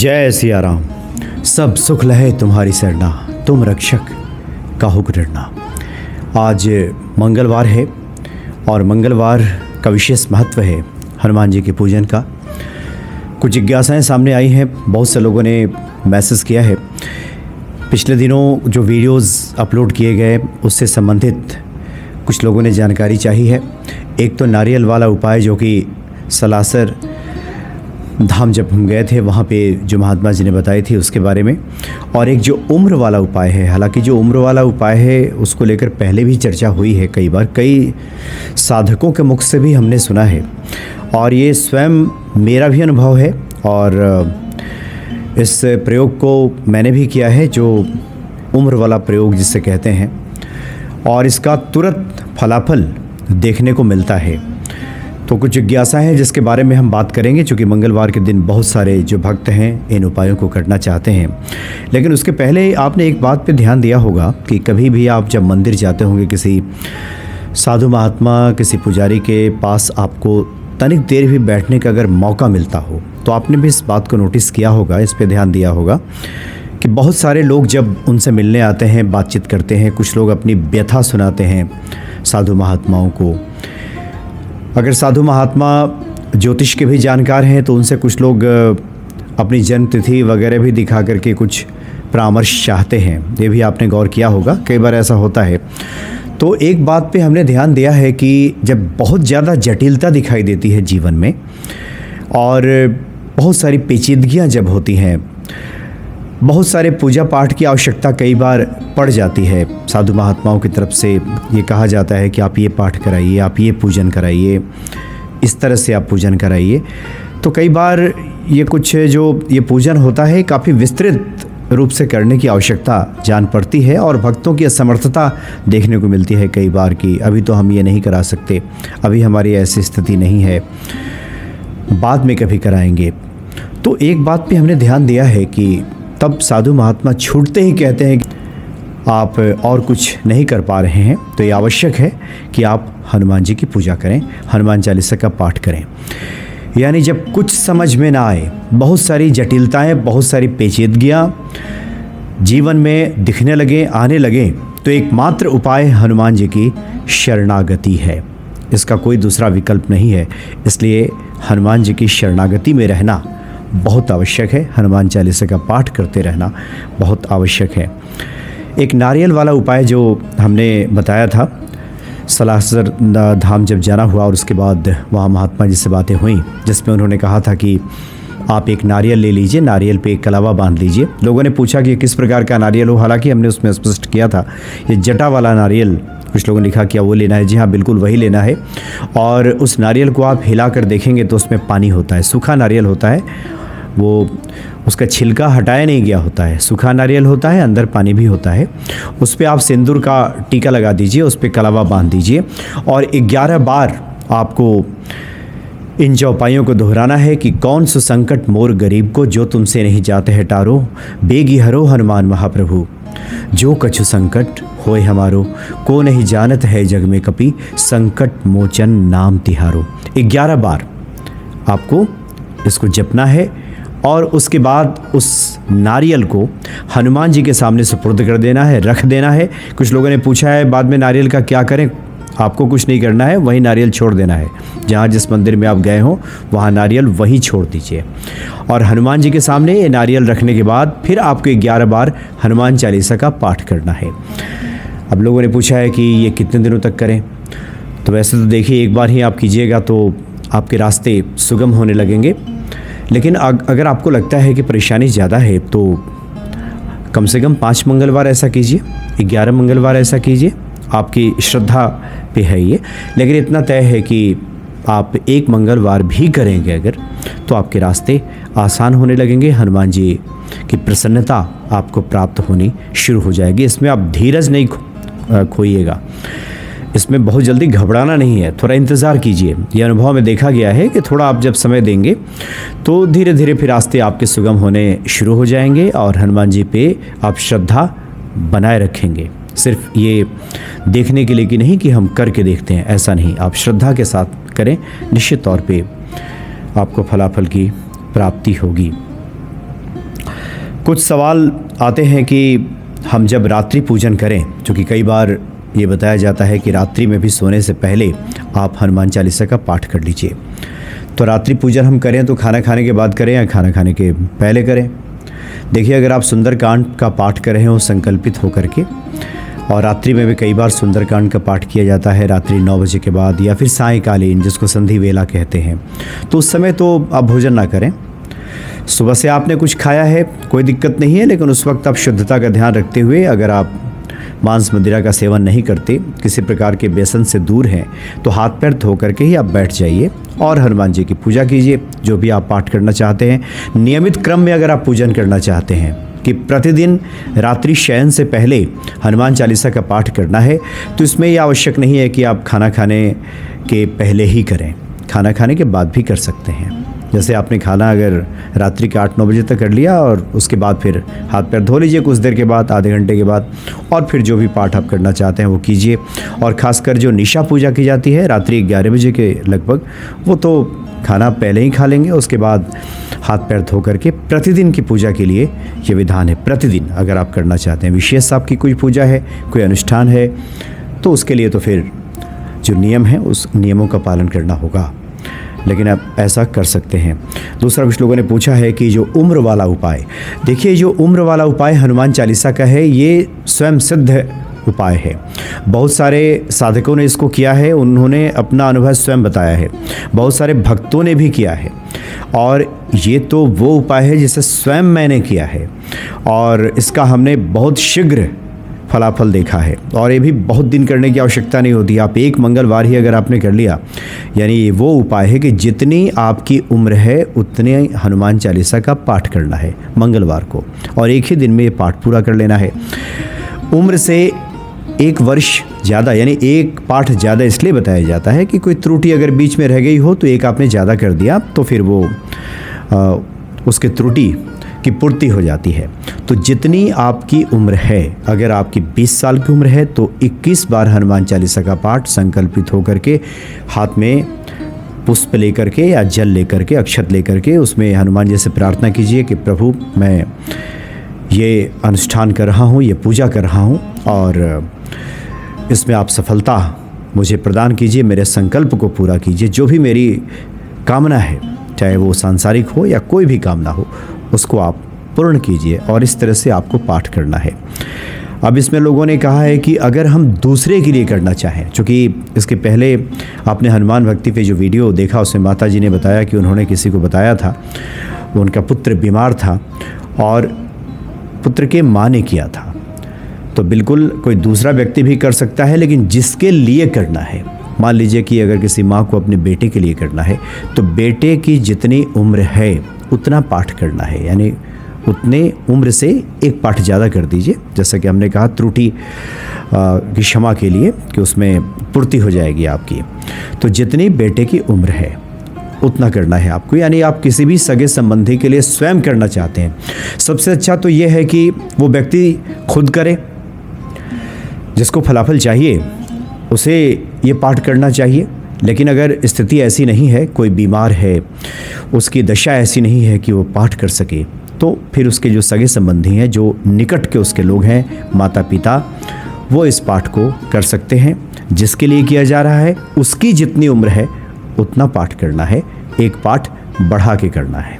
जय सिया राम। सब सुख लहे तुम्हारी सरना, तुम रक्षक काहू को डरना। आज मंगलवार है और मंगलवार का विशेष महत्व है हनुमान जी के पूजन का। कुछ जिज्ञासाएं सामने आई हैं, बहुत से लोगों ने मैसेज किया है। पिछले दिनों जो वीडियोस अपलोड किए गए उससे संबंधित कुछ लोगों ने जानकारी चाहिए है। एक तो नारियल वाला उपाय जो कि सलासर धाम जब हम गए थे वहाँ पे जो महात्मा जी ने बताई थी उसके बारे में, और एक जो उम्र वाला उपाय है। हालांकि जो उम्र वाला उपाय है उसको लेकर पहले भी चर्चा हुई है कई बार, कई साधकों के मुख से भी हमने सुना है, और ये स्वयं मेरा भी अनुभव है और इस प्रयोग को मैंने भी किया है, जो उम्र वाला प्रयोग जिसे कहते हैं, और इसका तुरंत फलाफल देखने को मिलता है। तो कुछ जिज्ञासा है जिसके बारे में हम बात करेंगे, चूँकि मंगलवार के दिन बहुत सारे जो भक्त हैं इन उपायों को करना चाहते हैं। लेकिन उसके पहले आपने एक बात पे ध्यान दिया होगा कि कभी भी आप जब मंदिर जाते होंगे, किसी साधु महात्मा, किसी पुजारी के पास आपको तनिक देर भी बैठने का अगर मौका मिलता हो तो आपने भी इस बात को नोटिस किया होगा, इस पे ध्यान दिया होगा कि बहुत सारे लोग जब उनसे मिलने आते हैं, बातचीत करते हैं, कुछ लोग अपनी व्यथा सुनाते हैं साधु महात्माओं को। अगर साधु महात्मा ज्योतिष के भी जानकार हैं तो उनसे कुछ लोग अपनी जन्म तिथि वगैरह भी दिखा करके कुछ परामर्श चाहते हैं। ये भी आपने गौर किया होगा, कई बार ऐसा होता है। तो एक बात पे हमने ध्यान दिया है कि जब बहुत ज़्यादा जटिलता दिखाई देती है जीवन में और बहुत सारी पेचीदगियाँ जब होती हैं, बहुत सारे पूजा पाठ की आवश्यकता कई बार पड़ जाती है। साधु महात्माओं की तरफ से ये कहा जाता है कि आप ये पाठ कराइए, आप ये पूजन कराइए, इस तरह से आप पूजन कराइए। तो कई बार ये कुछ जो ये पूजन होता है काफ़ी विस्तृत रूप से करने की आवश्यकता जान पड़ती है और भक्तों की असमर्थता देखने को मिलती है कई बार कि अभी तो हम ये नहीं करा सकते, अभी हमारी ऐसी स्थिति नहीं है, बाद में कभी कराएंगे। तो एक बात पे हमने ध्यान दिया है कि तब साधु महात्मा छूटते ही कहते हैं कि आप और कुछ नहीं कर पा रहे हैं तो ये आवश्यक है कि आप हनुमान जी की पूजा करें, हनुमान चालीसा का पाठ करें। यानी जब कुछ समझ में ना आए, बहुत सारी जटिलताएं, बहुत सारी पेचीदगियां जीवन में दिखने लगे, आने लगे, तो एकमात्र उपाय हनुमान जी की शरणागति है। इसका कोई दूसरा विकल्प नहीं है। इसलिए हनुमान जी की शरणागति में रहना बहुत आवश्यक है। हनुमान चालीसा का पाठ करते रहना बहुत आवश्यक है। एक नारियल वाला उपाय जो हमने बताया था, सलासर धाम जब जाना हुआ और उसके बाद वहाँ महात्मा जी से बातें हुई जिसमें उन्होंने कहा था कि आप एक नारियल ले लीजिए, नारियल पे एक कलावा बांध लीजिए। लोगों ने पूछा कि किस प्रकार का नारियल हो, हालांकि हमने उसमें स्पष्ट किया था ये जटा वाला नारियल। कुछ लोगों ने लिखा क्या वो लेना है? जी हाँ, बिल्कुल वही लेना है। और उस नारियल को आप हिला कर देखेंगे तो उसमें पानी होता है, सूखा नारियल होता है, वो उसका छिलका हटाया नहीं गया होता है, सूखा नारियल होता है, अंदर पानी भी होता है। उस पर आप सिंदूर का टीका लगा दीजिए, उस पर कलावा बांध दीजिए और 11 बार आपको इन चौपाइयों को दोहराना है कि कौन सो संकट मोर गरीब को, जो तुमसे नहीं जाते है टारो, बेगी हरो हनुमान महाप्रभु, जो कछु संकट होए हमारो, को नहीं जानत है जग में कपि, संकट मोचन नाम तिहारो। 11 बार आपको इसको जपना है और उसके बाद उस नारियल को हनुमान जी के सामने सुपुर्द कर देना है, रख देना है। कुछ लोगों ने पूछा है बाद में नारियल का क्या करें? आपको कुछ नहीं करना है, वही नारियल छोड़ देना है। जहाँ जिस मंदिर में आप गए हो वहाँ नारियल वहीं छोड़ दीजिए और हनुमान जी के सामने ये नारियल रखने के बाद फिर आपको 11 बार हनुमान चालीसा का पाठ करना है। अब लोगों ने पूछा है कि ये कितने दिनों तक करें? तो वैसे तो देखिए, एक बार ही आप कीजिएगा तो आपके रास्ते सुगम होने लगेंगे। लेकिन अगर आपको लगता है कि परेशानी ज़्यादा है तो कम से कम 5 मंगलवार ऐसा कीजिए, 11 मंगलवार ऐसा कीजिए, आपकी श्रद्धा पे है ये। लेकिन इतना तय है कि आप 1 मंगलवार भी करेंगे अगर, तो आपके रास्ते आसान होने लगेंगे, हनुमान जी की प्रसन्नता आपको प्राप्त होनी शुरू हो जाएगी। इसमें आप धीरज नहीं खोइएगा, इसमें बहुत जल्दी घबराना नहीं है, थोड़ा इंतज़ार कीजिए। यह अनुभव में देखा गया है कि थोड़ा आप जब समय देंगे तो धीरे धीरे फिर रास्ते आपके सुगम होने शुरू हो जाएंगे और हनुमान जी पे आप श्रद्धा बनाए रखेंगे। सिर्फ ये देखने के लिए कि नहीं कि हम करके देखते हैं, ऐसा नहीं, आप श्रद्धा के साथ करें, निश्चित तौर पे आपको फलाफल की प्राप्ति होगी। कुछ सवाल आते हैं कि हम जब रात्रि पूजन करें, क्योंकि कई बार ये बताया जाता है कि रात्रि में भी सोने से पहले आप हनुमान चालीसा का पाठ कर लीजिए। तो रात्रि पूजन हम करें तो खाना खाने के बाद करें या खाना खाने के पहले करें? देखिए, अगर आप सुंदरकांड का पाठ कर रहे हो संकल्पित होकर के, और रात्रि में भी कई बार सुंदरकांड का पाठ किया जाता है रात्रि 9 बजे के बाद या फिर सायंकालीन, जिसको संधि वेला कहते हैं, तो उस समय तो आप भोजन ना करें। सुबह से आपने कुछ खाया है, कोई दिक्कत नहीं है, लेकिन उस वक्त आप शुद्धता का ध्यान रखते हुए, अगर आप मांस मदिरा का सेवन नहीं करते, किसी प्रकार के व्यसन से दूर हैं, तो हाथ पैर धो करके ही आप बैठ जाइए और हनुमान जी की पूजा कीजिए। जो भी आप पाठ करना चाहते हैं, नियमित क्रम में अगर आप पूजन करना चाहते हैं कि प्रतिदिन रात्रि शयन से पहले हनुमान चालीसा का पाठ करना है, तो इसमें यह आवश्यक नहीं है कि आप खाना खाने के पहले ही करें, खाना खाने के बाद भी कर सकते हैं। जैसे आपने खाना अगर रात्रि के 8-9 बजे तक कर लिया और उसके बाद फिर हाथ पैर धो लीजिए कुछ देर के बाद, आधे घंटे के बाद, और फिर जो भी पाठ आप करना चाहते हैं वो कीजिए। और ख़ासकर जो निशा पूजा की जाती है रात्रि 11 बजे के लगभग, वो तो खाना पहले ही खा लेंगे, उसके बाद हाथ पैर धो करके प्रतिदिन की पूजा के लिए ये विधान है। प्रतिदिन अगर आप करना चाहते हैं, विशेष आपकी कोई पूजा है, कोई अनुष्ठान है, तो उसके लिए तो फिर जो नियम है उस नियमों का पालन करना होगा, लेकिन आप ऐसा कर सकते हैं। दूसरा, कुछ लोगों ने पूछा है कि जो उम्र वाला उपाय, देखिए जो उम्र वाला उपाय हनुमान चालीसा का है, ये स्वयं सिद्ध उपाय है। बहुत सारे साधकों ने इसको किया है, उन्होंने अपना अनुभव स्वयं बताया है, बहुत सारे भक्तों ने भी किया है, और ये तो वो उपाय है जिसे स्वयं मैंने किया है, और इसका हमने बहुत शीघ्र फलाफल देखा है। और ये भी बहुत दिन करने की आवश्यकता नहीं होती, आप एक मंगलवार ही अगर आपने कर लिया, यानी ये वो उपाय है कि जितनी आपकी उम्र है उतने हनुमान चालीसा का पाठ करना है मंगलवार को, और एक ही दिन में ये पाठ पूरा कर लेना है। उम्र से 1 वर्ष ज़्यादा, यानी एक पाठ ज़्यादा इसलिए बताया जाता है कि कोई त्रुटि अगर बीच में रह गई हो, तो एक आपने ज़्यादा कर दिया तो फिर वो उसके त्रुटि की पूर्ति हो जाती है। तो जितनी आपकी उम्र है, अगर आपकी 20 साल की उम्र है तो 21 बार हनुमान चालीसा का पाठ संकल्पित होकर के, हाथ में पुष्प लेकर के या जल लेकर के, अक्षत लेकर के, उसमें हनुमान जी से प्रार्थना कीजिए कि प्रभु मैं ये अनुष्ठान कर रहा हूँ, ये पूजा कर रहा हूँ, और इसमें आप सफलता मुझे प्रदान कीजिए, मेरे संकल्प को पूरा कीजिए, जो भी मेरी कामना है, चाहे वो सांसारिक हो या कोई भी कामना हो, उसको आप पूर्ण कीजिए। और इस तरह से आपको पाठ करना है। अब इसमें लोगों ने कहा है कि अगर हम दूसरे के लिए करना चाहें, चूँकि इसके पहले आपने हनुमान भक्ति पे जो वीडियो देखा उसमें माता जी ने बताया कि उन्होंने किसी को बताया था, उनका पुत्र बीमार था और पुत्र के माँ ने किया था। तो बिल्कुल कोई दूसरा व्यक्ति भी कर सकता है, लेकिन जिसके लिए करना है, मान लीजिए कि अगर किसी माँ को अपने बेटे के लिए करना है, तो बेटे की जितनी उम्र है उतना पाठ करना है, यानी उतने उम्र से एक पाठ ज़्यादा कर दीजिए। जैसा कि हमने कहा, त्रुटि की क्षमा के लिए कि उसमें पूर्ति हो जाएगी आपकी। तो जितनी बेटे की उम्र है उतना करना है आपको, यानी आप किसी भी सगे संबंधी के लिए स्वयं करना चाहते हैं, सबसे अच्छा तो ये है कि वो व्यक्ति खुद करे। जिसको फलाफल चाहिए उसे ये पाठ करना चाहिए। लेकिन अगर स्थिति ऐसी नहीं है, कोई बीमार है, उसकी दशा ऐसी नहीं है कि वो पाठ कर सके, तो फिर उसके जो सगे संबंधी हैं, जो निकट के उसके लोग हैं, माता पिता, वो इस पाठ को कर सकते हैं। जिसके लिए किया जा रहा है उसकी जितनी उम्र है उतना पाठ करना है, एक पाठ बढ़ा के करना है।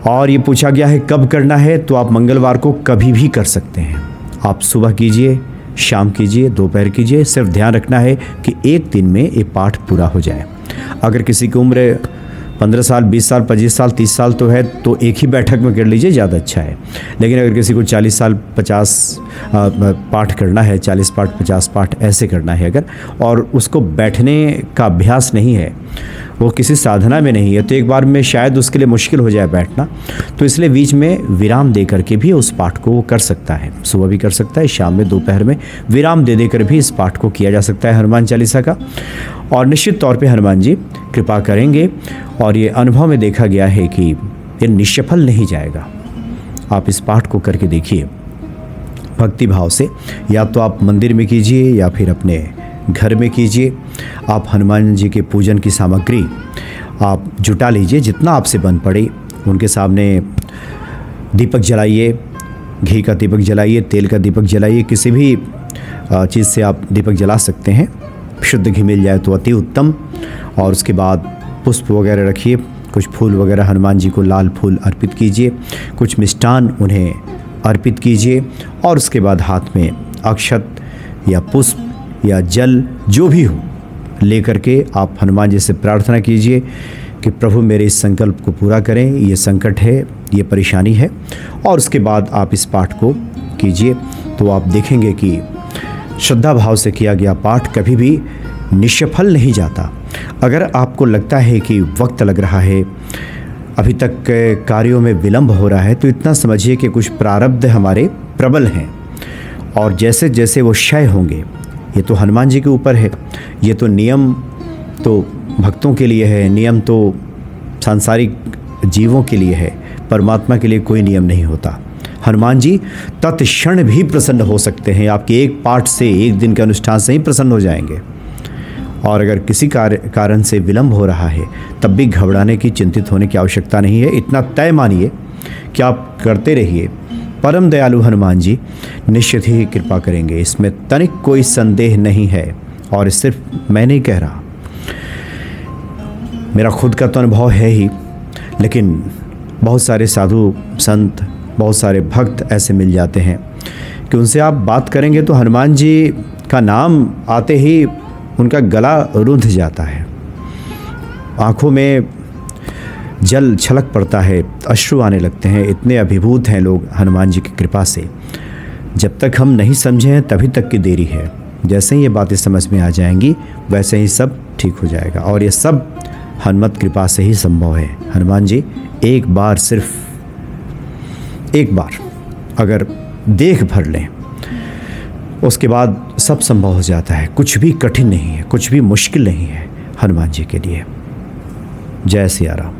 और ये पूछा गया है कब करना है, तो आप मंगलवार को कभी भी कर सकते हैं। आप सुबह कीजिए, शाम कीजिए, दोपहर कीजिए, सिर्फ ध्यान रखना है कि एक दिन में ये पाठ पूरा हो जाए। अगर किसी की उम्र 15 साल, 20 साल, 25 साल, 30 साल तो है, तो एक ही बैठक में कर लीजिए, ज़्यादा अच्छा है। लेकिन अगर किसी को 40 साल 50 पाठ करना है, 40 पाठ 50 पाठ ऐसे करना है अगर, और उसको बैठने का अभ्यास नहीं है, वो किसी साधना में नहीं है, तो एक बार में शायद उसके लिए मुश्किल हो जाए बैठना। तो इसलिए बीच में विराम दे करके भी उस पाठ को वो कर सकता है। सुबह भी कर सकता है, शाम में, दोपहर में विराम दे देकर भी इस पाठ को किया जा सकता है हनुमान चालीसा का। और निश्चित तौर पे हनुमान जी कृपा करेंगे। और ये अनुभव में देखा गया है कि ये निष्फल नहीं जाएगा। आप इस पाठ को करके देखिए भक्ति भाव से, या तो आप मंदिर में कीजिए या फिर अपने घर में कीजिए। आप हनुमान जी के पूजन की सामग्री आप जुटा लीजिए, जितना आपसे बन पड़े। उनके सामने दीपक जलाइए, घी का दीपक जलाइए, तेल का दीपक जलाइए, किसी भी चीज़ से आप दीपक जला सकते हैं। शुद्ध घी मिल जाए तो अति उत्तम। और उसके बाद पुष्प वगैरह रखिए, कुछ फूल वगैरह हनुमान जी को लाल फूल अर्पित कीजिए, कुछ मिष्टान उन्हें अर्पित कीजिए और उसके बाद हाथ में अक्षत या पुष्प या जल जो भी हो लेकर के आप हनुमान जी से प्रार्थना कीजिए कि प्रभु मेरे इस संकल्प को पूरा करें, ये संकट है, ये परेशानी है। और उसके बाद आप इस पाठ को कीजिए तो आप देखेंगे कि श्रद्धा भाव से किया गया पाठ कभी भी निष्फल नहीं जाता। अगर आपको लगता है कि वक्त लग रहा है, अभी तक कार्यों में विलंब हो रहा है, तो इतना समझिए कि कुछ प्रारब्ध हमारे प्रबल हैं और जैसे जैसे वो क्षय होंगे, ये तो हनुमान जी के ऊपर है। ये तो नियम तो भक्तों के लिए है, नियम तो सांसारिक जीवों के लिए है, परमात्मा के लिए कोई नियम नहीं होता। हनुमान जी तत्क्षण भी प्रसन्न हो सकते हैं, आपके एक पाठ से, एक दिन के अनुष्ठान से ही प्रसन्न हो जाएंगे। और अगर किसी कारण से विलंब हो रहा है तब भी घबराने की, चिंतित होने की आवश्यकता नहीं है। इतना तय मानिए कि आप करते रहिए, परम दयालु हनुमान जी निश्चित ही कृपा करेंगे, इसमें तनिक कोई संदेह नहीं है। और सिर्फ मैं नहीं कह रहा, मेरा खुद का तो अनुभव है ही, लेकिन बहुत सारे साधु संत, बहुत सारे भक्त ऐसे मिल जाते हैं कि उनसे आप बात करेंगे तो हनुमान जी का नाम आते ही उनका गला रुंध जाता है, आँखों में जल छलक पड़ता है, अश्रु आने लगते हैं। इतने अभिभूत हैं लोग हनुमान जी की कृपा से। जब तक हम नहीं समझे हैं तभी तक की देरी है। जैसे ही ये बातें समझ में आ जाएंगी वैसे ही सब ठीक हो जाएगा। और ये सब हनुमत कृपा से ही संभव है। हनुमान जी एक बार, सिर्फ एक बार अगर देख भर लें, उसके बाद सब संभव हो जाता है। कुछ भी कठिन नहीं है, कुछ भी मुश्किल नहीं है हनुमान जी के लिए। जय सिया राम।